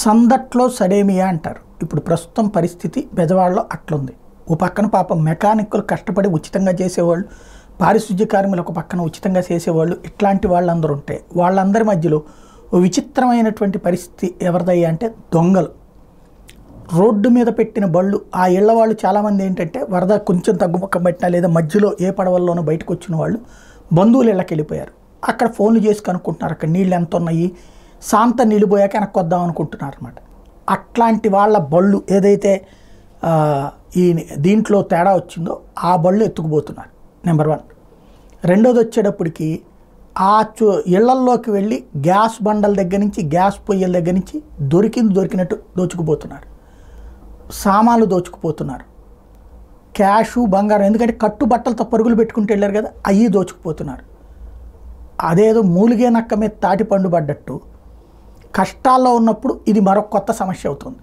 సందట్లో సడేమియా అంటారు. ఇప్పుడు ప్రస్తుతం పరిస్థితి బెజవాడలో అట్లుంది. ఓ పక్కన పాపం మెకానిక్కులు కష్టపడి ఉచితంగా చేసేవాళ్ళు, పారిశుద్ధ్య కార్మికులు ఒక పక్కన ఉచితంగా చేసేవాళ్ళు, ఇట్లాంటి వాళ్ళందరూ ఉంటే వాళ్ళందరి మధ్యలో ఓ విచిత్రమైనటువంటి పరిస్థితి ఎవరిదయ్యా అంటే దొంగలు. రోడ్డు మీద పెట్టిన బళ్ళు ఆ ఇళ్ల వాళ్ళు చాలామంది ఏంటంటే వరద కొంచెం తగ్గుముఖం పెట్టినా లేదా మధ్యలో ఏ పడవల్లోనో బయటకు వచ్చిన వాళ్ళు బంధువులు ఇళ్ళకి వెళ్ళిపోయారు. అక్కడ ఫోన్లు చేసి కనుక్కుంటున్నారు అక్కడ నీళ్ళు ఎంత ఉన్నాయి, శాంత నీళ్ళు పోయాక వెనక్కి వద్దాం అనుకుంటున్నారు అనమాట. అట్లాంటి వాళ్ళ బళ్ళు ఏదైతే ఈ దీంట్లో తేడా వచ్చిందో ఆ బళ్ళు ఎత్తుకుపోతున్నారు. నెంబర్ 1. రెండోది వచ్చేటప్పటికి ఆ ఇళ్లల్లోకి వెళ్ళి గ్యాస్ బండల దగ్గర నుంచి గ్యాస్ పొయ్యల దగ్గర నుంచి దొరికినట్టు దోచుకుపోతున్నారు. సామాన్లు దోచుకుపోతున్నారు. క్యాషు బంగారం, ఎందుకంటే కట్టు బట్టలతో పరుగులు పెట్టుకుంటూ వెళ్ళారు కదా, అవి దోచుకుపోతున్నారు. అదేదో మూలిగే నక్క మీద తాటి పండు పడ్డట్టు కష్టాల్లో ఉన్నప్పుడు ఇది మరొక కొత్త సమస్య అవుతుంది.